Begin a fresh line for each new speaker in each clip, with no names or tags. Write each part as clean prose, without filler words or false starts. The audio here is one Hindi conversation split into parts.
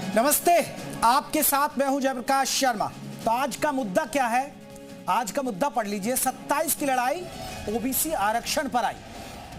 नमस्ते, आपके साथ मैं हूं जयप्रकाश शर्मा। तो आज का मुद्दा क्या है? आज का मुद्दा पढ़ लीजिए। 27 की लड़ाई ओबीसी आरक्षण पर आई।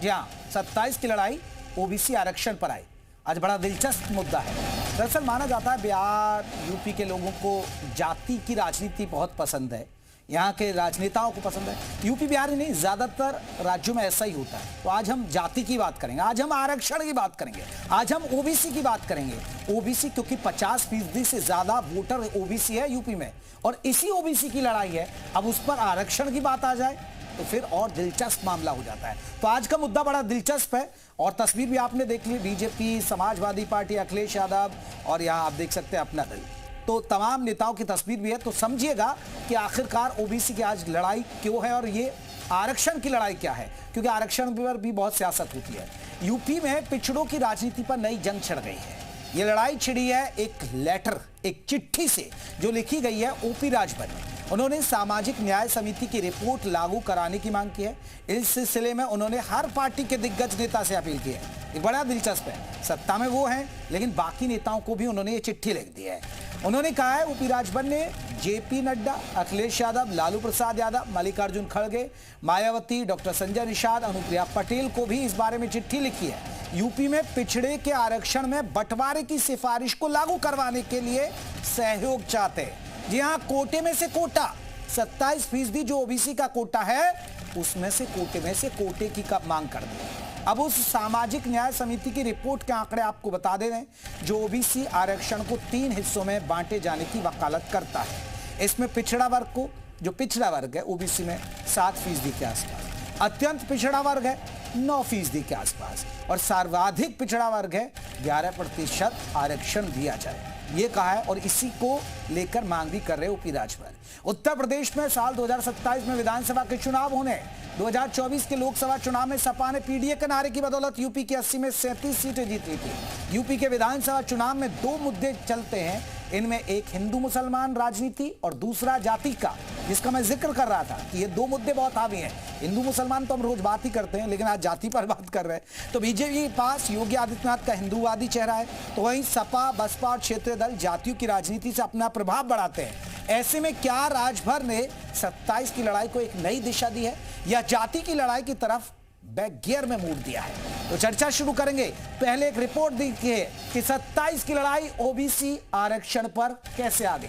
जी हां, 27 की लड़ाई ओबीसी आरक्षण पर आई। आज बड़ा दिलचस्प मुद्दा है। दरअसल माना जाता है बिहार यूपी के लोगों को जाति की राजनीति बहुत पसंद है, यहाँ के राजनेताओं को पसंद है। यूपी बिहार ही नहीं, ज्यादातर राज्यों में ऐसा ही होता है। तो आज हम जाति की बात करेंगे, आज हम आरक्षण की बात करेंगे, आज हम ओबीसी की बात करेंगे। ओबीसी क्योंकि 50% से ज्यादा वोटर ओबीसी है यूपी में, और इसी ओबीसी की लड़ाई है। अब उस पर आरक्षण की बात आ जाए तो फिर और दिलचस्प मामला हो जाता है। तो आज का मुद्दा बड़ा दिलचस्प है, और तस्वीर भी आपने देख ली। बीजेपी, समाजवादी पार्टी, अखिलेश यादव, और यहाँ आप देख सकते हैं अपना दल। तो तमाम नेताओं की तस्वीर भी है। तो समझिएगा कि आखिरकार ओबीसी की आज लड़ाई क्यों है और ये आरक्षण की लड़ाई क्या है, क्योंकि आरक्षण पर भी बहुत सियासत होती है। यूपी में पिछड़ों की राजनीति पर नई जंग छिड़ गई है। ये लड़ाई छिड़ी है एक लेटर, एक चिट्ठी से, जो लिखी गई है ओपी राजभर ने। उन्होंने सामाजिक न्याय समिति की रिपोर्ट लागू कराने की मांग की है। इस सिलसिले में उन्होंने हर पार्टी के दिग्गज नेता से अपील की है। ये बड़ा दिलचस्प है। सत्ता में वो हैं, लेकिन बाकी नेताओं को भी उन्होंने ये चिट्ठी लिख दी है। उन्होंने कहा है, ओपी राजभर ने जेपी नड्डा, अखिलेश यादव, लालू प्रसाद यादव, मल्लिकार्जुन खड़गे, मायावती, डॉक्टर संजय निषाद, अनुप्रिया पटेल को भी इस बारे में चिट्ठी लिखी है। यूपी में पिछड़े के आरक्षण में बंटवारे की सिफारिश को लागू करवाने के लिए सहयोग चाहते हैं। जी हाँ, कोटे में से कोटा, 27% जो ओबीसी का कोटा है, उसमें से कोटे की मांग कर दी। अब उस सामाजिक न्याय समिति की रिपोर्ट के आंकड़े आपको बता दे रहे हैं, जो ओबीसी आरक्षण को 3 हिस्सों में बांटे जाने की वकालत करता है। इसमें पिछड़ा वर्ग को, जो पिछड़ा वर्ग है ओबीसी में, 7% के आसपास, अत्यंत पिछड़ा वर्ग है 9% के आसपास, और सर्वाधिक पिछड़ा वर्ग है 11% आरक्षण दिया जाए, ये कहा है। और इसी को लेकर मांग भी कर रहे ओपी राजभर। उत्तर प्रदेश में साल 2027 में विधानसभा के चुनाव होने। 2024 के लोकसभा चुनाव में सपा ने पीडीए के नारे की बदौलत यूपी की 80 में 37 सीटें जीती थी। यूपी के विधानसभा चुनाव में 2 मुद्दे चलते हैं। इनमें एक हिंदू मुसलमान राजनीति और दूसरा जाति का, जिसका मैं जिक्र कर रहा था कि ये 2 मुद्दे बहुत हावी हैं। हिंदू मुसलमान तो हम रोज बात ही करते हैं, लेकिन आज जाति पर बात कर रहे हैं। तो बीजेपी के पास योगी आदित्यनाथ का हिंदूवादी चेहरा है, तो वहीं सपा, बसपा और क्षेत्रीय दल जातियों की राजनीति से अपना प्रभाव बढ़ाते हैं। ऐसे में क्या राजभर ने 27 की लड़ाई को एक नई दिशा दी है, या जाति की लड़ाई की तरफ बैक गियर में मोड़ दिया है? तो चर्चा शुरू करेंगे। पहले एक रिपोर्ट देखिए कि 27 की लड़ाई ओबीसी आरक्षण पर कैसे आ गई।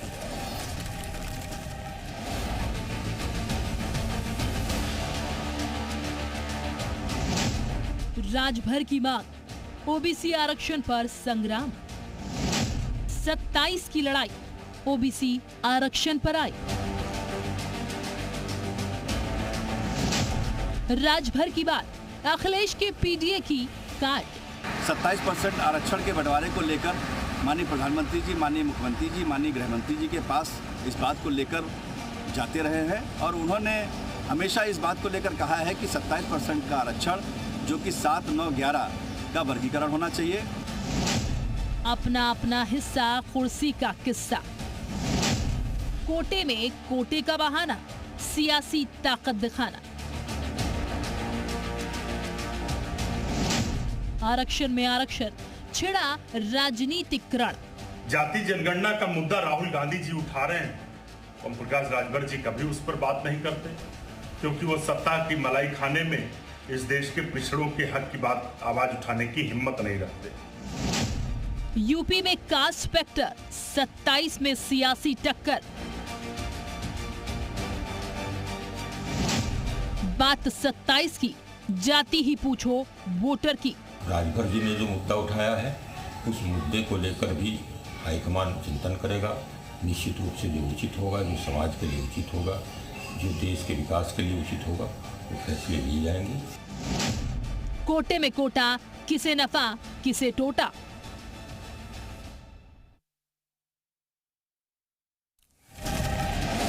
राजभर की मांग, ओबीसी आरक्षण पर संग्राम। 27 की लड़ाई ओबीसी आरक्षण पर आई। राजभर की बात, अखिलेश के पीडीए की काट।
27% आरक्षण के बंटवारे को लेकर माननीय प्रधानमंत्री जी, माननीय मुख्यमंत्री जी, माननीय गृहमंत्री जी के पास इस बात को लेकर जाते रहे हैं, और उन्होंने हमेशा इस बात को लेकर कहा है कि 27% का आरक्षण, जो कि 7, 9, 11 का वर्गीकरण होना चाहिए।
अपना अपना हिस्सा, कुर्सी का किस्सा। कोटे में कोटे का बहाना, सियासी ताकत दिखाना। आरक्षण में आरक्षण, छिड़ा राजनीतिक रण।
जाति जनगणना का मुद्दा राहुल गांधी जी उठा रहे हैं, ओम प्रकाश राजभर जी कभी उस पर बात नहीं करते, क्योंकि वो सत्ता की मलाई खाने में इस देश के पिछड़ों के हक की बात, आवाज उठाने की हिम्मत नहीं रखते।
यूपी में कास्ट फैक्टर, 27 में सियासी टक्कर। बात 27 की, जाति ही पूछो वोटर की।
राजभर जी ने जो मुद्दा उठाया है, उस मुद्दे को लेकर भी हाईकमान चिंतन करेगा। निश्चित रूप से जो उचित होगा, जो समाज के लिए उचित होगा, जो देश के विकास के लिए उचित होगा, वो फैसले लिए जाएंगे।
कोटे में कोटा, किसे नफा किसे टोटा।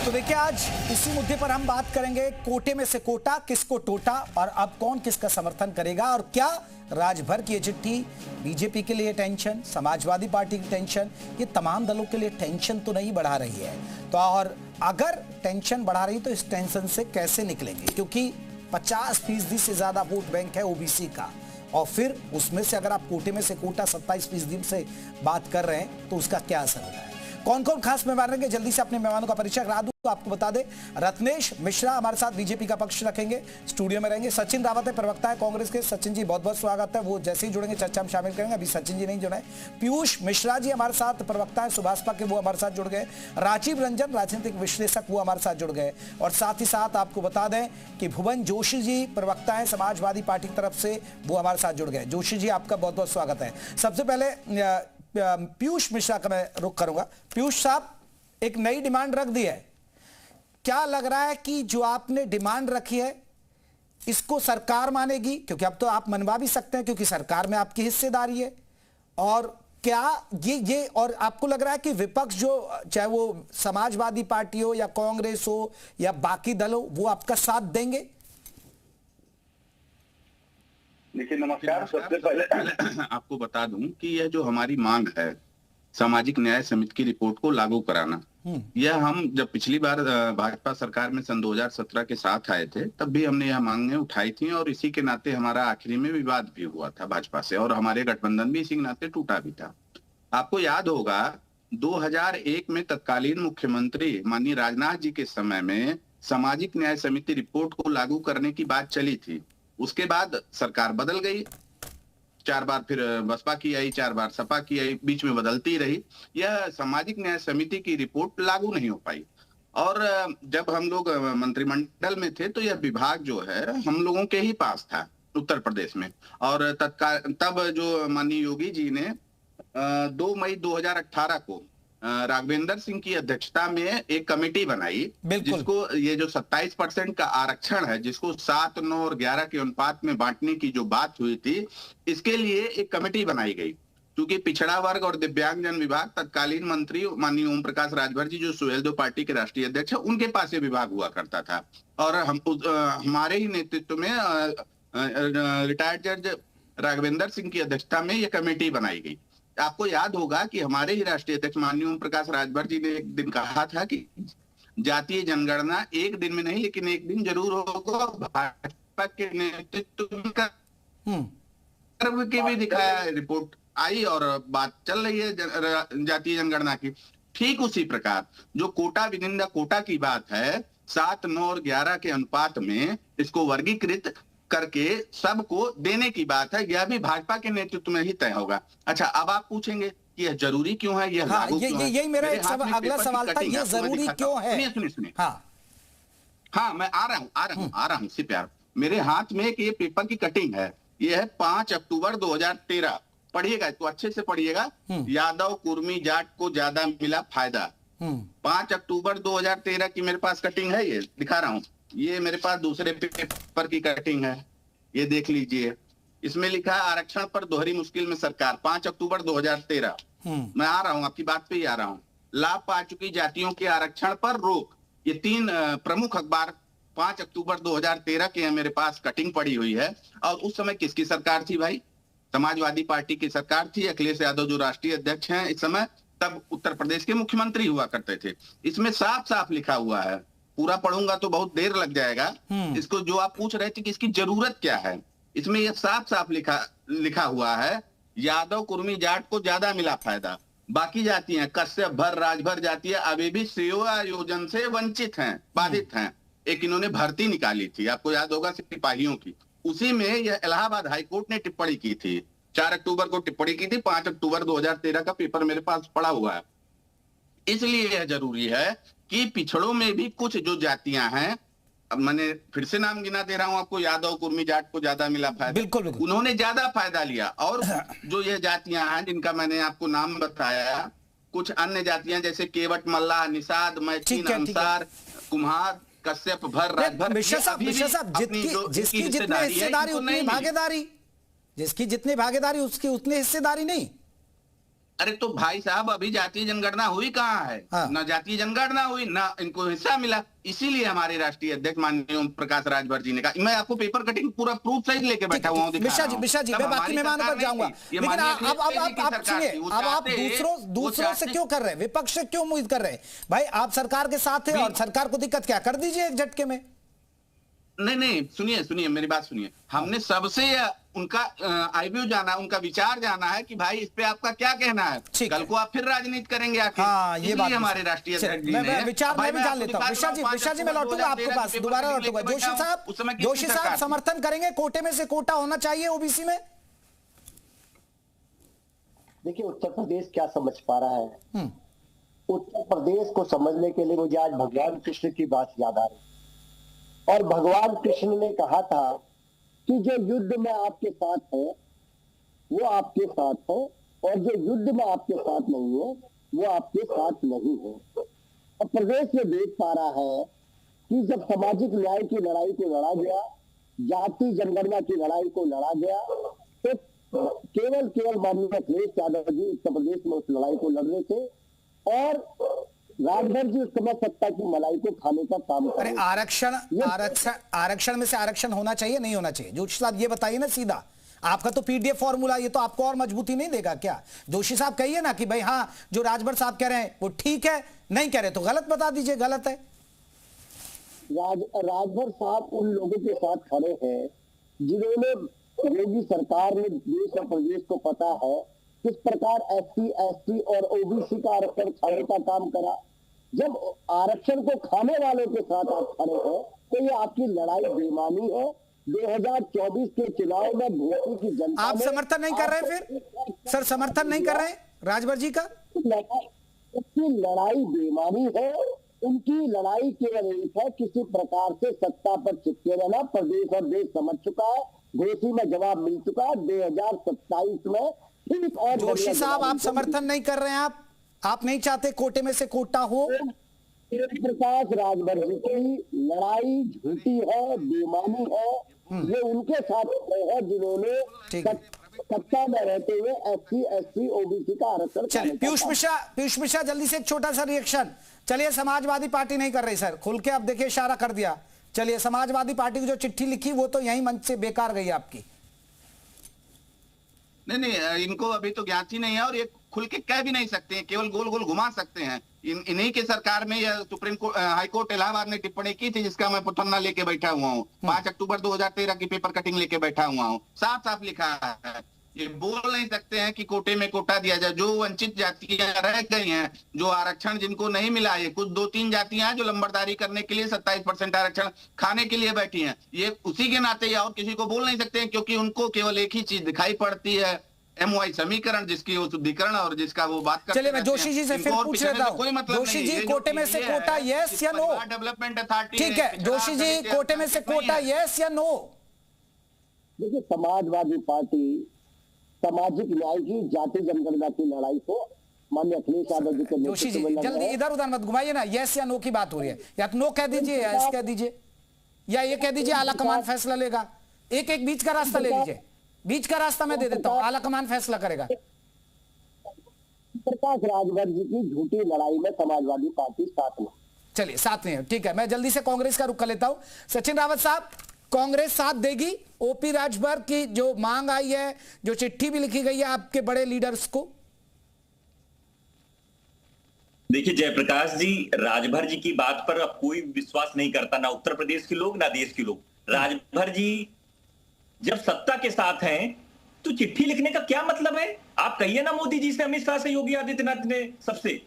तो देखिए, आज इसी मुद्दे पर हम बात करेंगे। कोटे में से कोटा, किसको टोटा, और अब कौन किसका समर्थन करेगा, और क्या राजभर की चिट्ठी बीजेपी के लिए टेंशन, समाजवादी पार्टी की टेंशन, ये तमाम दलों के लिए टेंशन तो नहीं बढ़ा रही है। तो और अगर टेंशन बढ़ा रही तो इस टेंशन से कैसे निकलेंगे, क्योंकि 50% से ज्यादा वोट बैंक है ओबीसी का, और फिर उसमें से अगर आप कोटे में से कोटा 27% से बात कर रहे हैं तो उसका क्या असर होता है। कौन कौन खास मेहमान रहेंगे, जल्दी से अपने मेहमानों का परिचय करा दूं। आपको बता दें, रत्नेश मिश्रा हमारे साथ बीजेपी का पक्ष रखेंगे, स्टूडियो में रहेंगे। सचिन रावत है, प्रवक्ता है कांग्रेस के। सचिन जी बहुत बहुत स्वागत है, वो जैसे ही जुड़ेंगे चर्चा में शामिल करेंगे। अभी सचिन जी नहीं जुड़े। पीयूष मिश्रा जी हमारे साथ प्रवक्ता है सुभाषपा के, वो हमारे साथ जुड़ गए। राजीव रंजन राजनीतिक विश्लेषक, वो हमारे साथ जुड़ गए। और साथ ही साथ आपको बता दें कि भुवन जोशी जी प्रवक्ता है समाजवादी पार्टी की तरफ से, वो हमारे साथ जुड़ गए। जोशी जी आपका बहुत बहुत स्वागत है। सबसे पहले पीयूष मिश्रा का मैं रुख करूंगा। पीयूष साहब, एक नई डिमांड रख दी है, क्या लग रहा है कि जो आपने डिमांड रखी है इसको सरकार मानेगी? क्योंकि अब तो आप मनवा भी सकते हैं क्योंकि सरकार में आपकी हिस्सेदारी है। और क्या ये और आपको लग रहा है कि विपक्ष जो, चाहे वो समाजवादी पार्टी हो या कांग्रेस हो या बाकी दल हो, वो आपका साथ देंगे?
देखिए नमस्कार। सबसे पहले आपको बता दूं कि यह जो हमारी मांग है सामाजिक न्याय समिति की रिपोर्ट को लागू कराना, यह हम जब पिछली बार भाजपा सरकार में सन 2017 के साथ आए थे तब भी हमने यह मांगें उठाई थी और इसी के नाते हमारा आखिरी में विवाद भी हुआ था भाजपा से और हमारे गठबंधन भी इसी के नाते टूटा भी था। आपको याद होगा 2001 में तत्कालीन मुख्यमंत्री माननीय राजनाथ जी के समय में सामाजिक न्याय समिति रिपोर्ट को लागू करने की बात चली थी। उसके बाद सरकार बदल गई, 4 बार फिर बसपा की आई, 4 बार सपा की आई, बीच में बदलती रही। यह सामाजिक न्याय समिति की रिपोर्ट लागू नहीं हो पाई। और जब हम लोग मंत्रिमंडल में थे तो यह विभाग जो है हम लोगों के ही पास था उत्तर प्रदेश में। और तब जो माननीय योगी जी ने 2 मई 2018 को राघवेंद्र सिंह की अध्यक्षता में एक कमेटी बनाई, जिसको ये जो 27% का आरक्षण है, जिसको 7, 9 और 11 के अनुपात में बांटने की जो बात हुई थी, इसके लिए एक कमेटी बनाई गई। क्योंकि पिछड़ा वर्ग और दिव्यांगजन विभाग तत्कालीन मंत्री माननीय ओम प्रकाश राजभर जी, जो सुहेलदेव पार्टी के राष्ट्रीय अध्यक्ष है, उनके पास ये विभाग हुआ करता था। और हमारे ही नेतृत्व में रिटायर्ड जज राघवेंद्र सिंह की अध्यक्षता में यह कमेटी बनाई गई। आपको याद होगा कि हमारे ही राष्ट्रीय अध्यक्ष माननीय ओम प्रकाश राजभर जी ने एक दिन कहा था कि जातीय जनगणना एक दिन में नहीं लेकिन एक दिन जरूर होगा। भाजपा के नेतृत्व में की भी दिखाया, रिपोर्ट आई और बात चल रही है जातीय जनगणना की। ठीक उसी प्रकार जो कोटा विद द कोटा की बात है, 7, 9 और 11 के अनुपात में इसको वर्गीकृत करके सबको देने की बात है, यह भी भाजपा के नेतृत्व में ही तय होगा। अच्छा, अब आप पूछेंगे कि यह जरूरी क्यों है, यह लागू क्यों है?
यही मेरा अगला सवाल था, यह जरूरी क्यों है?
सुनिए। हाँ, मैं आ रहा हूँ इसी प्यार। मेरे हाथ में एक ये पेपर की कटिंग है, यह है 5 अक्टूबर 2013। पढ़िएगा इसको, अच्छे से पढ़िएगा। यादव कुर्मी जाट को ज्यादा मिला फायदा। 5 अक्टूबर 2013 की मेरे पास कटिंग है, ये दिखा रहा हूँ। ये मेरे पास दूसरे पेपर की कटिंग है, ये देख लीजिए। इसमें लिखा है आरक्षण पर दोहरी मुश्किल में सरकार, 5 अक्टूबर 2013। मैं आ रहा हूं, आपकी बात पे ही आ रहा हूं। लाभ पा चुकी जातियों के आरक्षण पर रोक, ये 3 प्रमुख अखबार 5 अक्टूबर 2013 के मेरे पास कटिंग पड़ी हुई है। और उस समय किसकी सरकार थी भाई? समाजवादी पार्टी की सरकार थी। अखिलेश यादव जो राष्ट्रीय अध्यक्ष हैं इस समय, तब उत्तर प्रदेश के मुख्यमंत्री हुआ करते थे। इसमें साफ साफ लिखा हुआ है, पूरा पढ़ूंगा तो बहुत देर लग जाएगा। इसको जो आप पूछ रहे थे कि इसकी जरूरत क्या है, इसमें यह साफ साफ लिखा हुआ है, यादव कुर्मी जाट को ज्यादा मिला फायदा। बाकी जातियां कश्यप भर राजभर जातियां अभी भी सेवा योजना से वंचित हैं, बाधित हैं। एक इन्होंने भर्ती निकाली थी, आपको याद होगा, सिपाहियों की। उसी में यह इलाहाबाद हाईकोर्ट ने टिप्पणी की थी, 4 अक्टूबर को टिप्पणी की थी। 5 अक्टूबर 2013 का पेपर मेरे पास पड़ा हुआ है। इसलिए यह जरूरी है कि पिछड़ों में भी कुछ जो जातियां हैं, अब मैंने फिर से नाम गिना दे रहा हूं आपको, यादव कुर्मी जाट को ज्यादा मिला फायदा,
बिल्कुल।
उन्होंने ज्यादा फायदा लिया। और जो ये जातियां हैं जिनका मैंने आपको नाम बताया, कुछ अन्य जातियां जैसे केवट, मल्लाह, निषाद, मैथिन, अंसार, कुम्हार, कश्यप भर राजभर,
मिश्रा साहब, जिसकी जितनी हिस्सेदारी उतनी भागीदारी, जिसकी जितनी भागीदारी उसकी उतनी हिस्सेदारी नहीं।
अरे तो भाई साहब, अभी जातीय जनगणना हुई कहाँ है? ना जातीय जनगणना हुई, ना इनको हिस्सा मिला। इसीलिए हमारे राष्ट्रीय अध्यक्ष माननीय ओम प्रकाश राजभर जी ने कहा, मैं आपको पेपर कटिंग पूरा प्रूफ सहित लेके बैठा हुआ हूँ।
मिश्रा जी, मैं बाकी मेहमानों पर जाऊंगा, लेकिन अब आप सुनिए, अब आप दूसरों से क्यों कर रहे हैं, विपक्ष से क्यों उम्मीद कर रहे हैं? भाई आप सरकार के साथ हैं और सरकार को दिक्कत क्या, कर दीजिए एक झटके में।
नहीं, सुनिए मेरी बात सुनिए। हमने सबसे उनका आईव्यू जाना, उनका विचार जाना है कि भाई इस पे आपका क्या कहना है। कल को आप फिर राजनीति करेंगे आखिर।
हाँ, ये बात
हमारे राष्ट्रीय अध्यक्ष जी ने
विचार मैं भी जान लेता हूँ। विशा जी मैं लौटूंगा आपके पास, दोबारा लौटूंगा। जोशी साहब समर्थन करेंगे कोटे में से कोटा होना चाहिए ओबीसी में?
देखिए उत्तर प्रदेश क्या समझ पा रहा है, उत्तर प्रदेश को समझने के लिए मुझे आज भगवान कृष्ण की बात याद आ रही। और भगवान कृष्ण ने कहा था कि जो युद्ध में आपके साथ है वो आपके साथ है, और जो युद्ध में आपके साथ नहीं है वो आपके साथ नहीं है। और प्रदेश में देख पा रहा है कि जब सामाजिक न्याय की लड़ाई को लड़ा गया, जाति जनगणना की लड़ाई को लड़ा गया, तो केवल माननीय अखिलेश यादव जी उत्तर प्रदेश में उस लड़ाई को लड़ रहे थे, और राजभर जी उस समय सत्ता की मलाई को खाने का काम कर रहे थे।
आरक्षण में से आरक्षण होना चाहिए नहीं होना चाहिए? जोशी साहब ये बताइए ना सीधा, आपका तो पीडीएफ फॉर्मूला, ये तो आपको और मजबूती नहीं देगा क्या? जोशी साहब कहिए ना कि भाई हाँ जो राजभर साहब कह रहे हैं वो ठीक है, नहीं कह रहे तो गलत बता दीजिए गलत है।
राजभर साहब उन लोगों के साथ खड़े हैं जिन्होंने योगी सरकार ने देश और प्रदेश को पता है किस प्रकार एससी, एसटी और ओबीसी का आरक्षण खाने का काम करा। जब आरक्षण को खाने वालों के साथ आप खड़े हैं तो ये आपकी लड़ाई बेमानी है। 2024 के चुनाव में भोपाल की जनता,
आप समर्थन नहीं कर रहे फिर? सर समर्थन नहीं कर रहे राजभर जी का?
उसकी लड़ाई बेमानी है। उनकी लड़ाई केवल एक है, किसी प्रकार से सत्ता पर चिपके रहना। प्रदेश और देश समझ चुका है, घोषी में जवाब मिल चुका है। 2027 में ठीक। और
जोशी साहब आप समर्थन नहीं कर रहे हैं, आप नहीं चाहते कोटे में से कोटा हो?
प्रकाश राजभर जी की लड़ाई झूठी है, बेमानी है। ये उनके साथ है जिन्होंने सत्ता में रहते हुए एससी, एसटी, ओबीसी का आरक्षण।
चलिए पीयूष मिश्रा जल्दी से एक छोटा सा रिएक्शन। चलिए समाजवादी पार्टी नहीं कर रही सर, खुल के अब देखिए इशारा कर दिया। चलिए समाजवादी पार्टी की जो चिट्ठी लिखी वो तो यही मंच से बेकार गई आपकी।
नहीं, इनको अभी तो ज्ञात ही नहीं है और ये खुल के कह भी नहीं सकते हैं, केवल गोल गोल घुमा सकते हैं। इन्हीं की सरकार में या supreme court, high court Allahabad ने टिप्पणी की थी जिसका मैं पुतन्ना लेके बैठा हुआ हूँ। 5 अक्टूबर 2013 की पेपर कटिंग लेके बैठा हुआ हूँ। साफ साफ लिखा है, ये बोल नहीं सकते हैं कि कोटे में कोटा दिया जाए। जो वंचित जातियां रह गई हैं, जो आरक्षण जिनको नहीं मिला है, कुछ 2-3 जातियां हैं जो लंबरदारी करने के लिए 27% आरक्षण खाने के लिए बैठी हैं। ये उसी के नाते या और किसी को बोल नहीं सकते हैं, क्योंकि उनको केवल एक ही चीज दिखाई पड़ती है, MOI समीकरण, जिसकी वो शुद्धिकरण और जिसका वो बात करते हैं।
चलिए मैं जोशी जी से फिर पूछ लेता हूं।
मतलब
जोशी जी कोटे में से कोटा यस या नो?
डेवलपमेंट अथॉरिटी,
ठीक है जोशी जी कोटे में से कोटा यस या नो?
देखिए समाजवादी पार्टी सामाजिक न्याय की, जाति जनगणना की लड़ाई को माननीय अखिलेश यादव जी के
जोशी जी जल्दी इधर उधर मत घुमाइए ना, यस या नो की बात हो रही है। या तो नो कह दीजिए या यस कह दीजिए, या ये कह दीजिए आला कमान फैसला लेगा। एक बीच का रास्ता ले लीजिए, बीच का रास्ता मैं दे देता हूं, आला कमान फैसला करेगा।
प्रकाश राजभर जी की झूठी लड़ाई में समाजवादी पार्टी साथ में।
चलिए साथ में है, ठीक है। मैं जल्दी से कांग्रेस का रुख कर लेता हूं। सचिन रावत साहब, कांग्रेस साथ देगी ओपी राजभर की जो मांग आई है, जो चिट्ठी भी लिखी गई है आपके बड़े लीडर्स को?
देखिए जयप्रकाश जी, राजभर जी की बात पर अब कोई विश्वास नहीं करता, ना उत्तर प्रदेश के लोग ना देश के लोग। राजभर जी जब सत्ता के साथ हैं तो चिट्ठी लिखने का क्या मतलब है? आप कहिए ना मोदी जी से, अमित शाह से, योगी आदित्यनाथ ने, सबसे।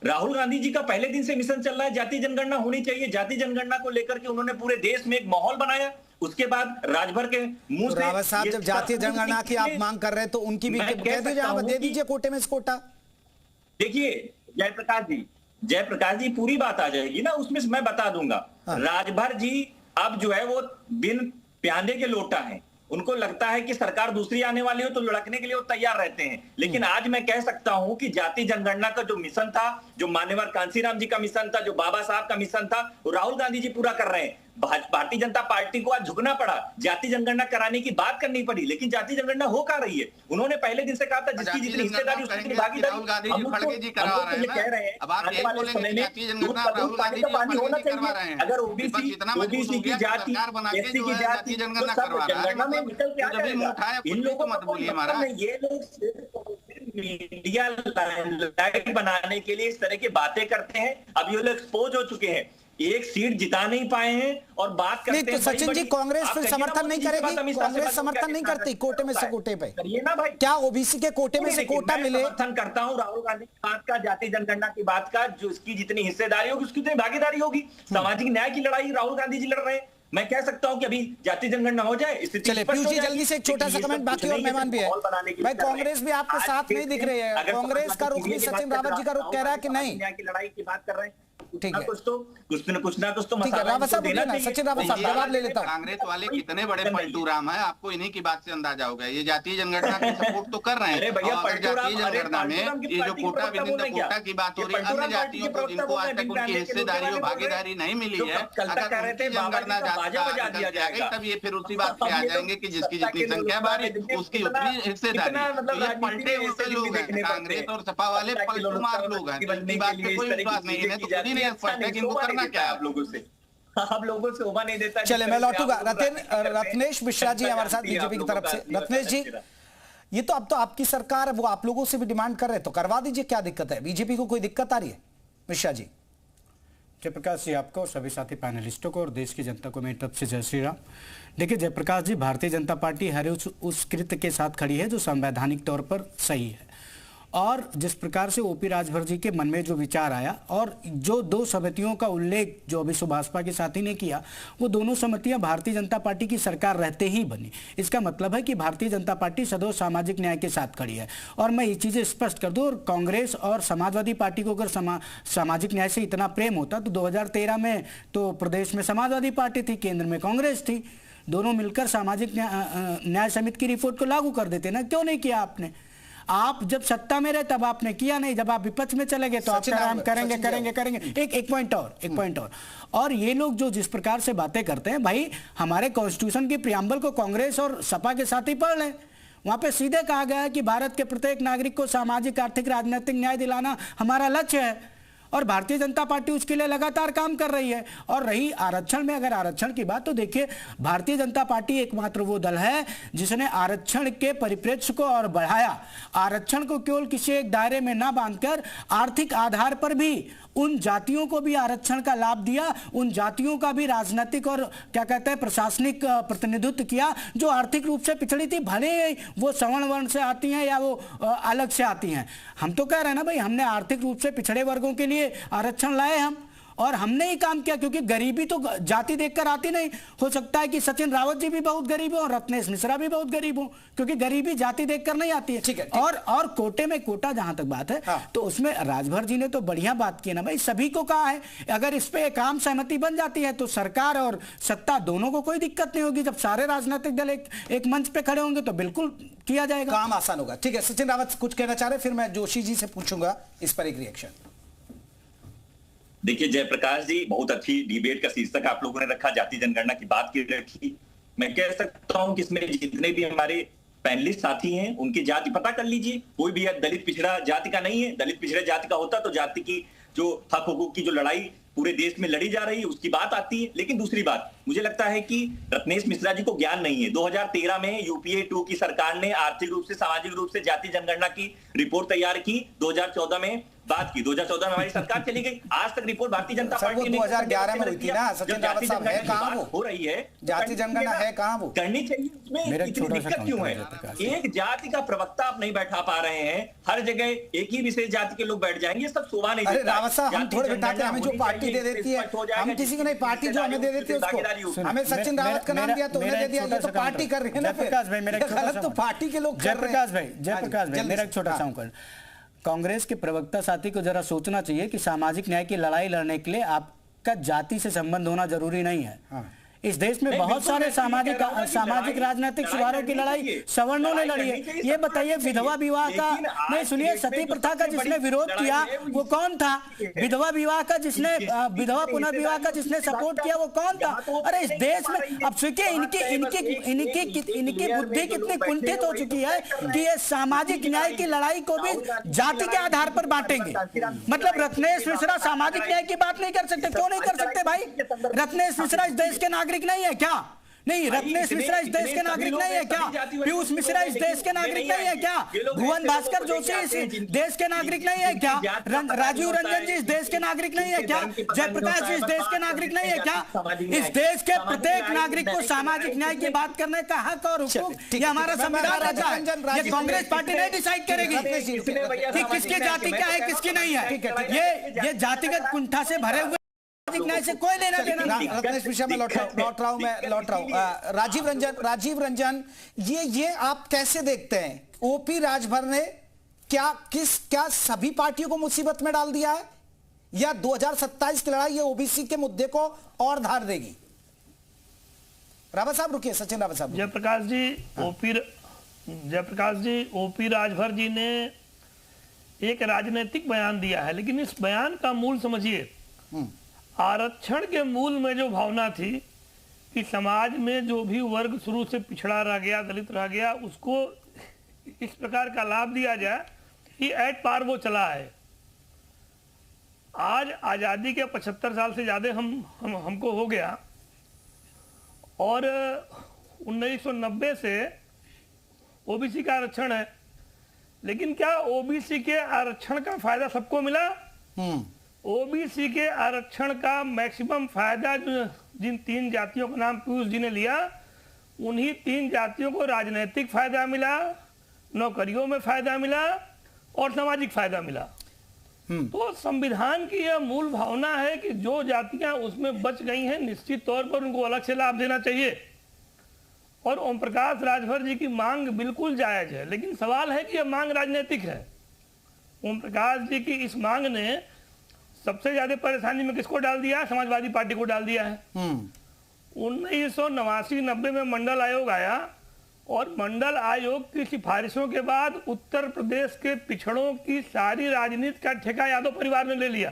राहुल गांधी जी का पहले दिन से मिशन चल रहा है जाति जनगणना होनी चाहिए। जाति जनगणना को लेकर के उन्होंने पूरे देश में एक माहौल बनाया। उसके बाद राजभर के मुंह से
रावत साहब जब जातीय जनगणना की आप मांग कर रहे हैं तो उनकी भी दे दीजिए कोटे में से कोटा।
देखिए जयप्रकाश जी पूरी बात आ जाएगी ना उसमें, मैं बता दूंगा। राजभर जी अब जो है वो बिन प्यादे के लोटा है। उनको लगता है कि सरकार दूसरी आने वाली हो तो लड़कने के लिए वो तैयार रहते हैं। लेकिन आज मैं कह सकता हूं कि जाति जनगणना का जो मिशन था, जो मान्यवर कांसीराम जी का मिशन था, जो बाबा साहब का मिशन था, वो राहुल गांधी जी पूरा कर रहे हैं। भारतीय जनता पार्टी को आज झुकना पड़ा, जाति जनगणना कराने की बात करनी पड़ी, लेकिन जाति जनगणना हो क्या रही है? उन्होंने पहले दिन से कहा था जिसकी जितनी हिस्सेदारी उसकी भागीदारी। अगर ओबीसी की जाति, एससी की जाति जनगणना में निकल के आ जाएगा। इन लोगों को मत बोलिए महाराज, ये लोग मीडिया लाइट बनाने के लिए इस तरह की बातें करते हैं। अब ये लोग एक्सपोज हो चुके हैं। एक सीट जिता नहीं पाए हैं और बात करते
नहीं, तो
हैं
सचिन जी कांग्रेस फिर समर्थन नहीं करेगी, कांग्रेस समर्थन नहीं करती कोटे में से कोटे पे,
करिए ना भाई।
क्या ओबीसी के कोटे में से कोटा मिले?
समर्थन करता हूं राहुल गांधी की बात का, जाति जनगणना की बात का, जो इसकी जितनी हिस्सेदारी होगी उसकी उतनी भागीदारी होगी। सामाजिक न्याय की लड़ाई राहुल गांधी जी लड़ रहे हैं, मैं कह सकता हूं कि अभी जाति जनगणना हो जाए।
चलिए पीयूष जी जल्दी से एक छोटा सा कमेंट, बाकी और मेहमान भी है भाई। कांग्रेस भी आपके साथ नहीं दिख रही है, कांग्रेस का रुख भी सचिन रावत जी का रुख कह रहा है कि नहीं
न्याय की लड़ाई की बात कर रहे हैं,
ठीक है,
कुछ ना कुछ तो
ठीक है। रावत साहब बोलिए ना, सचिन रावत साहब जवाब ले लेता हूं।
कांग्रेस वाले कितने बड़े पलटू राम है, आपको इन्हीं की बात से अंदाजा होगा। ये जातीय जनगणना की सपोर्ट तो कर रहे हैं, अगर जातीय जनगणना में ये जो कोटा विनिंद कोटा की बात हो रही है, अन्य जातियों को जिनको आज तक उनकी हिस्सेदारी और भागीदारी नहीं मिली है, अगर उनकी जनगणना जाएगी तब ये फिर उसी बात पे आ जाएंगे कि जिसकी जितनी संख्या बारी उसकी उतनी हिस्सेदारी। तो ये पलटे उल्टे लोग हैं, कांग्रेस और सपा वाले पलटू मार लोग हैं, इनकी बात पे कोई विश्वास नहीं है, तो खुद ही नहीं स्पष्ट है कि इनको करना क्या है।
आप लोगों से उमा नहीं देता।
चले मैं लौटूंगा। रत्नेश मिश्रा जी हमारे साथ बीजेपी की तरफ से। रत्नेश जी, ये तो अब तो आपकी सरकार है, वो आप लोगों से भी डिमांड कर रहे हैं, तो करवा दीजिए, क्या दिक्कत है? बीजेपी को कोई दिक्कत आ रही है? मिश्रा जी।
जयप्रकाश जी आपको, सभी साथी पैनलिस्टों को और देश की जनता को मेरी तरफ से जय श्री राम। देखिए जयप्रकाश जी, भारतीय जनता पार्टी हर उस कृत्य के साथ खड़ी है जो संवैधानिक तौर पर सही है, और जिस प्रकार से ओपी राजभर जी के मन में जो विचार आया और जो दो समितियों का उल्लेख जो अभी सुभाषपा के साथी ने किया, वो दोनों समितियां भारतीय जनता पार्टी की सरकार रहते ही बनी। इसका मतलब है कि भारतीय जनता पार्टी सदैव सामाजिक न्याय के साथ खड़ी है। और मैं ये चीज़ें स्पष्ट कर दूं, और कांग्रेस और समाजवादी पार्टी को अगर सामाजिक न्याय से इतना प्रेम होता तो 2013 में तो प्रदेश में समाजवादी पार्टी थी, केंद्र में कांग्रेस थी, दोनों मिलकर सामाजिक न्याय समिति की रिपोर्ट को लागू कर देते ना। क्यों नहीं किया आपने? आप जब सत्ता में रहे तब आपने किया नहीं, जब आप विपक्ष में चले गए तो आप हम करेंगे। एक पॉइंट और ये लोग जो जिस प्रकार से बातें करते हैं, भाई हमारे कॉन्स्टिट्यूशन की प्रियम्बल को कांग्रेस और सपा के साथ ही पढ़ लें। वहां पे सीधे कहा गया है कि भारत के प्रत्येक नागरिक को सामाजिक, आर्थिक, राजनीतिक न्याय दिलाना हमारा लक्ष्य है, और भारतीय जनता पार्टी उसके लिए लगातार काम कर रही है। और रही आरक्षण में, अगर आरक्षण की बात, तो देखिए भारतीय जनता पार्टी एकमात्र वो दल है जिसने आरक्षण के परिप्रेक्ष्य को और बढ़ाया। आरक्षण को केवल किसी एक दायरे में ना बांधकर आर्थिक आधार पर भी उन जातियों को भी आरक्षण का लाभ दिया, उन जातियों का भी राजनीतिक और क्या कहते हैं प्रशासनिक प्रतिनिधित्व किया जो आर्थिक रूप से पिछड़ी थी, भले वो सवर्ण वर्ण से आती हैं या वो अलग से आती हैं। हम तो कह रहे हैं ना भाई, हमने आर्थिक रूप से पिछड़े वर्गों के लिए आरक्षण लाए हम, और हमने ही काम किया, क्योंकि गरीबी तो जाति देखकर आती नहीं। हो सकता है कि सचिन रावत जी भी बहुत गरीब हो और रत्नेश मिश्रा भी बहुत गरीब हो, क्योंकि गरीबी जाति देखकर नहीं आती है।
ठीक है।
और कोटे में कोटा जहां तक बात है, हाँ। तो उसमें राजभर जी ने तो बढ़िया बात की है ना भाई, सभी को कहा है अगर इस पे एक आम सहमति बन जाती है तो सरकार और सत्ता दोनों को कोई दिक्कत नहीं होगी। जब सारे राजनीतिक दल एक मंच पे खड़े होंगे तो बिल्कुल किया जाएगा,
काम आसान होगा। ठीक है, सचिन रावत कुछ कहना चाह रहे, फिर मैं जोशी जी से पूछूंगा इस पर एक रिएक्शन।
देखिए जयप्रकाश जी, बहुत अच्छी डिबेट का शीर्षक आप लोगों ने रखा, जाति जनगणना की बात की रखी। मैं कह सकता हूं कि इसमें जितने भी हमारे पैनलिस्ट साथी हैं उनकी जाति पता कर लीजिए। कोई भी दलित पिछड़ा जाति का नहीं है। दलित पिछड़े जाति का होता तो जाति की जो हक हुकूक की जो लड़ाई पूरे देश में लड़ी जा रही है उसकी बात आती है। लेकिन दूसरी बात, मुझे लगता है कि रत्नेश मिश्रा जी को ज्ञान नहीं है। 2013 में यूपीए 2 की सरकार ने आर्थिक रूप से, सामाजिक रूप से जाति जनगणना की रिपोर्ट तैयार की, 2014 में बात की, 2014 में हमारी सरकार चली गई। आज तक रिपोर्ट भारतीय जनता पार्टी ने
2011 में हुई थी ना सचिन रावत साहब, है कहां वो
हो रही है
जाति जनगणना, है कहां वो
करनी चाहिए? उसमें इतनी दिक्कत क्यों है? एक जाति का प्रवक्ता आप नहीं बैठा पा रहे हैं, हर जगह एक ही विशेष जाति के लोग बैठ जाएंगे, सब शोभा नहीं देता।
रावत साहब, हम थोड़े बिठाते हैं, हमें जो पार्टी दे देती है, हम किसी को नहीं, पार्टी जो हमें दे देती है उसको। हमें सचिन रावत का नाम दिया तो उन्हें दे दिया, ये तो पार्टी कर रही है ना। गलत तो पार्टी के लोग कर रहे हैं।
जयप्रकाश भाई मेरा एक छोटा सा अंकल, कांग्रेस के प्रवक्ता साथी को जरा सोचना चाहिए कि सामाजिक न्याय की लड़ाई लड़ने के लिए आपका जाति से संबंध होना जरूरी नहीं है। हाँ। इस देश में बहुत सारे सामाजिक राजनीतिक सुधारों की लड़ाई सवर्णों ने लड़ी है। ये बताइए विधवा विवाह का, नहीं सुनिए, सती प्रथा का जिसने विरोध किया वो कौन था? विधवा विवाह का जिसने, विधवा पुनर्विवाह का जिसने सपोर्ट किया वो कौन था? अरे इस देश में अब सोचिए इनकी बुद्धि कितनी कुंठित हो चुकी है कि ये सामाजिक न्याय की लड़ाई को भी जाति के आधार पर बांटेंगे। मतलब रत्नेश मिश्रा सामाजिक न्याय की बात नहीं कर सकते? क्यों नहीं कर सकते भाई? रत्नेश मिश्रा इस देश के नागरिक नहीं है क्या? नहीं, रत्नेश मिश्रा इस देश के नागरिक नहीं है क्या? पीयूष मिश्रा इस देश के नागरिक नहीं है क्या? भुवन भास्कर जोशी इस देश के नागरिक नहीं है क्या? राजीव रंजन जी इस देश के नागरिक नहीं है क्या? जयप्रकाश जी इस देश के नागरिक नहीं है क्या? इस देश के प्रत्येक नागरिक को सामाजिक न्याय की बात करने का हक और हुकूक ये हमारा संविधान रचा है। ये कांग्रेस पार्टी नहीं डिसाइड करेगी कि किसकी जाति क्या है, किसकी नहीं है। ये जातिगत कुंठा से भरे हुए से कोई लेना देना नहीं।
रत्नेश मिश्रा में लौट रहा हूं। राजीव रंजन ये आप कैसे देखते हैं? ओपी राजभर ने क्या सभी पार्टियों को मुसीबत में डाल दिया है, या 2027 की लड़ाई ये ओबीसी के मुद्दे को और धार देगी? रावत साहब रुकिए, सचिन रावत साहब।
जयप्रकाश जी, ओपी राजभर जी ने एक राजनीतिक बयान दिया है, लेकिन इस बयान का मूल समझिए। आरक्षण के मूल में जो भावना थी कि समाज में जो भी वर्ग शुरू से पिछड़ा रह गया, दलित रह गया, उसको इस प्रकार का लाभ दिया जाए कि एट पार वो चला है। आज आज़ादी के 75 साल से ज़्यादा हमको हो गया, और 1990 से ओबीसी का आरक्षण है, लेकिन क्या ओबीसी के आरक्षण का फायदा सबको मिला? ओबीसी के आरक्षण का मैक्सिमम फायदा जिन 3 जातियों का नाम पीयूष जी ने लिया, उन्हीं 3 जातियों को राजनीतिक फायदा मिला, नौकरियों में फायदा मिला और सामाजिक फायदा मिला। तो संविधान की यह मूल भावना है कि जो जातियां उसमें बच गई हैं, निश्चित तौर पर उनको अलग से लाभ देना चाहिए। और ओम प्रकाश राजभर जी की मांग बिल्कुल जायज है, लेकिन सवाल है कि यह मांग राजनीतिक है। ओम प्रकाश जी की इस मांग ने सबसे ज्यादा परेशानी में किसको डाल दिया है? समाजवादी पार्टी को डाल दिया है। 1989-90 में मंडल आयोग आया, और मंडल आयोग की सिफारिशों के बाद उत्तर प्रदेश के पिछड़ों की सारी राजनीति का ठेका यादव परिवार ने ले लिया।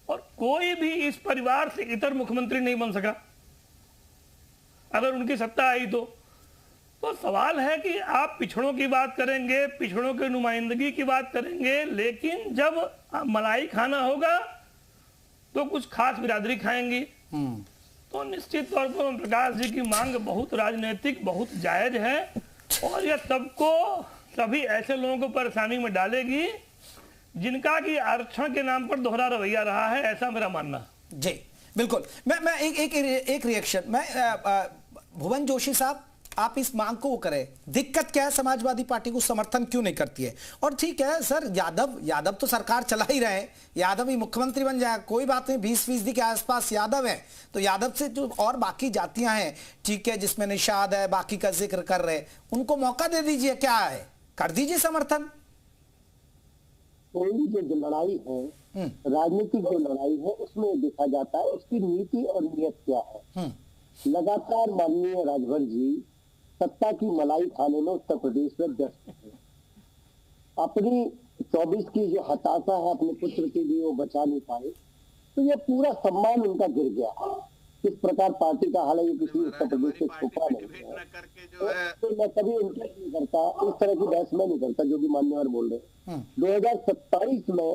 और कोई भी इस परिवार से इतर मुख्यमंत्री नहीं बन सका अगर उनकी सत्ता आई तो सवाल है कि आप पिछड़ों की बात करेंगे, पिछड़ों की नुमाइंदगी की बात करेंगे, लेकिन जब मलाई खाना होगा तो कुछ खास बिरादरी खाएंगी। तो निश्चित तौर पर ओम प्रकाश जी की मांग बहुत राजनीतिक, बहुत जायज है, और यह सबको, सभी ऐसे लोगों को परेशानी में डालेगी जिनका कि आरक्षण के नाम पर दोहरा रवैया रहा है, ऐसा मेरा मानना।
जी बिल्कुल। मैं एक रिएक्शन, मैं भुवन जोशी साहब, आप इस मांग को करें, दिक्कत क्या है? समाजवादी पार्टी को समर्थन क्यों नहीं करती है? और ठीक है सर, यादव तो सरकार चला ही रहे, यादव ही मुख्यमंत्री बन जाए, कोई बात नहीं, 20% के आसपास यादव है, तो यादव से जो और बाकी जातियां हैं, ठीक है, जिसमें निषाद है, बाकी का जिक्र कर रहे, उनको मौका दे दीजिए, क्या है, कर दीजिए समर्थन।
कोई जो लड़ाई है, राजनीतिक जो लड़ाई है, उसमें देखा जाता है उसकी नीति और नीयत क्या है। लगातार माननीय राजभर जी सत्ता की मलाई खाने में उत्तर प्रदेश में व्यस्त है। अपनी 24 की जो हताशा है अपने पुत्र के लिए वो बचा नहीं पाए, तो ये पूरा सम्मान उनका गिर गया। किस प्रकार पार्टी का हाल है ये किसी उत्तर प्रदेश से छुपा नहीं है। तो मैं कभी इंटरेस्ट नहीं करता, इस तरह की बहस में नहीं करता जो कि मान्यवर बोल रहे। 2027 में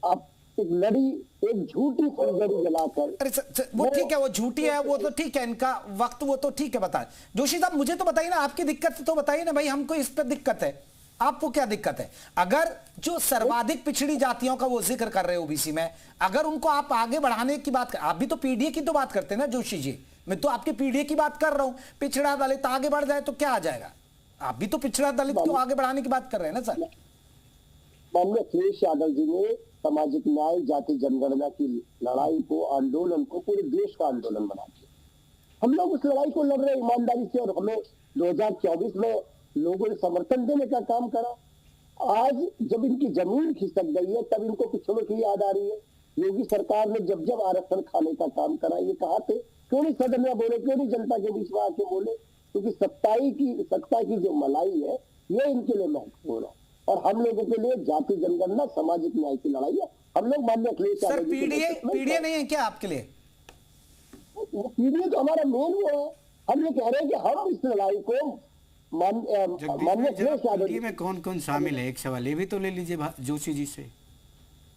आप एक झूठी फुलझड़ी जलाकर,
अरे वो ठीक है, वो झूठी है, वो तो ठीक है, इनका वक्त वो तो ठीक है। बताएं जोशी साहब, मुझे तो बताइए ना, आपकी दिक्कत तो बताइए ना भाई, हमको इस पर दिक्कत है, आपको क्या दिक्कत है? अगर जो सर्वाधिक पिछड़ी जातियों का वो जिक्र कर रहे हो ओबीसी में, अगर उनको आप आगे बढ़ाने की बात कर, आप भी तो पीडीए की तो बात करते हैं ना जोशी जी, मैं तो आपके पीडीए की बात कर रहा हूं। पिछड़ा दलित आगे बढ़ जाए तो क्या आ जाएगा? आप भी तो पिछड़ा दलित को आगे बढ़ाने की बात कर रहे हैं ना सर।
माननीय अखिलेश यादव जी ने सामाजिक न्याय, जाति जनगणना की लड़ाई को, आंदोलन को पूरे देश का आंदोलन बना दिया। हम लोग उस लड़ाई को लड़ रहे ईमानदारी से, और हमें 2024 में लोगों ने समर्थन देने का काम करा। आज जब इनकी जमीन खिसक गई है, तब इनको पिछड़ों की याद आ रही है। योगी सरकार ने जब जब आरक्षण खाने का काम करा, ये कहा थे, क्यों नहीं सदन में बोले, क्यों नहीं जनता के बीच में आके बोले? क्योंकि सत्ता की जो मलाई है, ये इनके लिए महत्वपूर्ण है, और हम लोगों के लिए जाति जनगणना, सामाजिक न्याय की लड़ाई है। हम लोग माननीय अखिलेश
सर, पीडीए नहीं है क्या आपके लिए?
पीडीए तो हमारा मेन वो है। हम ये कह रहे हैं कि हम इस लड़ाई को माननीय अखिलेश यादव
में कौन कौन शामिल है, एक सवाल ये भी तो ले लीजिए जोशी जी से।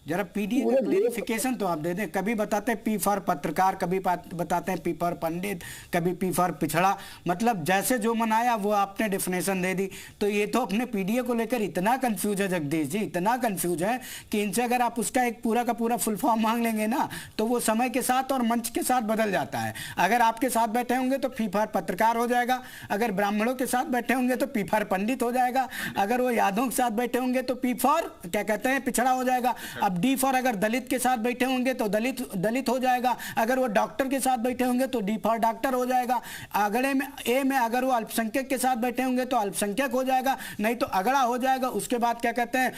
जरा पीडीए का क्लेरिफिकेशन तो आप दे दें। कभी बताते हैं पी फॉर पत्रकार, कभी बताते हैं पी फॉर पंडित, कभी पी फॉर पिछड़ा, मतलब जैसे जो मनाया वो आपने डेफिनेशन दे दी। तो ये तो अपने पीडीए को लेकर इतना कंफ्यूज है जगदीश जी, इतना कंफ्यूज है कि इनसे अगर आप उसका एक पूरा का पूरा फुल फॉर्म मांग लेंगे ना तो वो समय के साथ और मंच के साथ बदल जाता है। अगर आपके साथ बैठे होंगे तो पी फॉर पत्रकार हो जाएगा, अगर ब्राह्मणों के साथ बैठे होंगे तो पी फॉर पंडित हो जाएगा, अगर वो यादवों के साथ बैठे होंगे तो पी फॉर क्या कहते हैं पिछड़ा हो जाएगा। अब डी फॉर अगर दलित के साथ बैठे होंगे तो दलित हो जाएगा, अगर वो डॉक्टर के साथ बैठे होंगे तो डी फॉर डॉक्टर हो जाएगा, अगले में ए में अगर वो अल्पसंख्यक के साथ बैठे होंगे तो अल्पसंख्यक हो जाएगा, नहीं तो अगड़ा हो जाएगा। उसके बाद क्या कहते हैं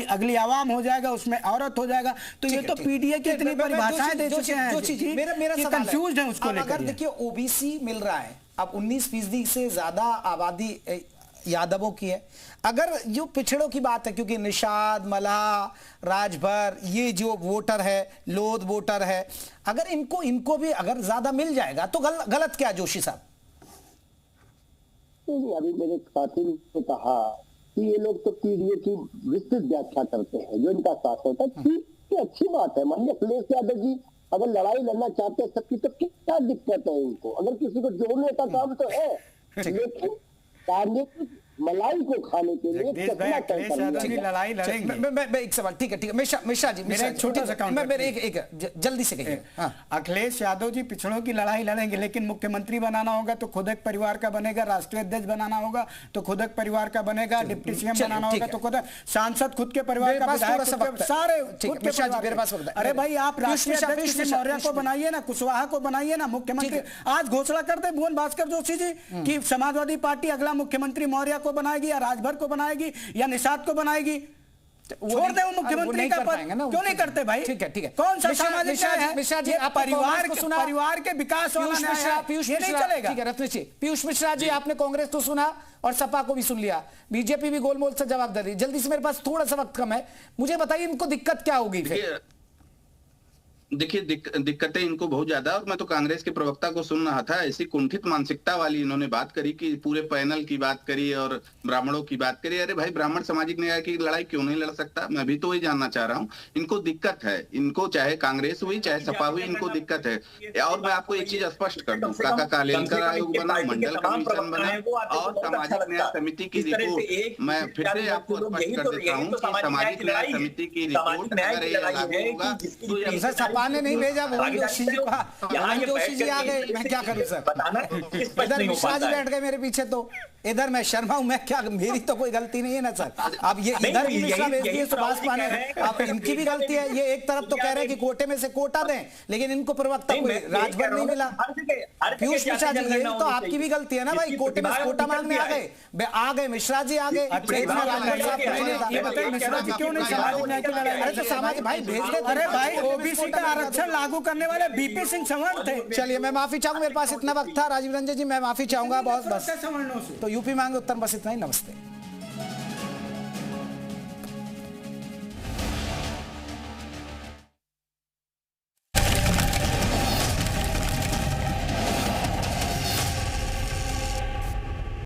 अगली आवाम हो जाएगा, उसमें औरत हो जाएगा। तो ये तो पीडीए की इतनी परिभाषाएं दे चुके हैं,
मेरा सवाल
कंफ्यूज है उसको लेकर।
अगर देखिए ओबीसी मिल रहा है, अब 19% से ज्यादा आबादी यादवों की है, अगर जो पिछड़ों की बात है, क्योंकि निषाद, मल्हार, राजभर, ये जो वोटर है, लोध वोटर है, अगर इनको भी अगर ज्यादा मिल जाएगा तो गलत क्या जोशी साहब?
नहीं, अभी मेरे साथी ने कहा कि ये लोग तो पीडीए की विस्तृत व्याख्या करते हैं, जो इनका शासन था। ठीक है, अच्छी बात है। माननीय अखिलेश यादव जी अगर लड़ाई लड़ना चाहते हैं सबकी, तो क्या दिक्कत है इनको? अगर किसी को जोड़ने का काम तो है, लेकिन कांग्रेस मलाई को खाने के लिए
लड़ाई लड़ेंगे।
मैं एक सवाल, ठीक है मिश्रा जी,
मेरा एक छोटा सा काम,
मेरे एक जल्दी से कहिए।
अखिलेश यादव जी पिछड़ों की लड़ाई लड़ेंगे, लेकिन मुख्यमंत्री बनाना होगा तो खुद एक परिवार का बनेगा, राष्ट्रीय अध्यक्ष बनाना होगा तो खुद एक परिवार का बनेगा, डिप्टी सीएम बनाना होगा तो खुद सांसद खुद के परिवार का, सारे अरे भाई आप राष्ट्रीय अध्यक्ष मौर्य को बनाइए ना, कुशवाहा को बनाइए ना मुख्यमंत्री। आज घोषणा कर दे भुवन भास्कर जोशी जी की समाजवादी पार्टी अगला मुख्यमंत्री मौर्य को बनाएगी या राजभर को बनाएगी या निषाद को बनाएगी, छोड़ दे वो मुख्यमंत्री का पद। क्यों नहीं करते भाई?
ठीक है
कौन सा सामाजिक है? आप परिवार के विकास वाला
पीयूष मिश्रा, ठीक है रत्नेश जी, पीयूष मिश्रा जी आपने कांग्रेस तो सुना और सपा को भी सुन लिया, बीजेपी भी गोलमोल से जवाब दे रही। जल्दी से, मेरे पास थोड़ा सा वक्त कम है, मुझे बताइए इनको दिक्कत क्या होगी फिर?
देखिए दिक्कतें इनको बहुत ज्यादा, और मैं तो कांग्रेस के प्रवक्ता को सुन रहा था, ऐसी कुंठित मानसिकता वाली इन्होंने बात करी कि पूरे पैनल की बात करी और ब्राह्मणों की बात करी। अरे भाई, ब्राह्मण सामाजिक न्याय की लड़ाई क्यों नहीं लड़ सकता? मैं भी तो वही जानना चाह रहा हूँ। इनको दिक्कत है, इनको चाहे कांग्रेस हुई चाहे सपा हुई, इनको दिक्कत है। और मैं आपको एक चीज स्पष्ट कर दूं, काका कालेलकर आयोग बना, मंडल कमीशन बना और सामाजिक न्याय समिति की रिपोर्ट, मैं फिर से आपको स्पष्ट कर देता हूँ कि सामाजिक न्याय समिति की रिपोर्ट अगर ये लागू होगा तो
ने नहीं भेजा, जोशी जी जोशी जी आ गए, मैं क्या करूं सर? इधर मिश्रा जी बैठ गए मेरे पीछे, तो इधर मैं शर्मा हूं, मैं क्या, मेरी तो कोई गलती नहीं है ना सर। अब ये इधर भी मिश्रा भेज दिए सुभाष पाने, आप इनकी भी गलती है। ये एक तरफ तो कह रहे हैं कि कोटे में से कोटा दें, लेकिन इनको प्रवक्ता कोई राजभर नहीं मिला। पीयूष मिश्रा जी, ये तो आपकी भी गलती है ना भाई, कोटे में कोटा मांगने आ गए मिश्रा जी आ गए।
मिश्रा जी क्यों नहीं
सामाजिक भाई भेज दे।
अरे भाई ओबीसी का आरक्षण लागू करने वाले बीपी सिंह सवर्ण थे।
चलिए मैं माफी चाहूंगा, मेरे पास इतना वक्त था। राजीव रंजन जी मैं माफी चाहूंगा बहुत, बस तो यूपी मांगे उत्तर, बस इतना ही। नमस्ते।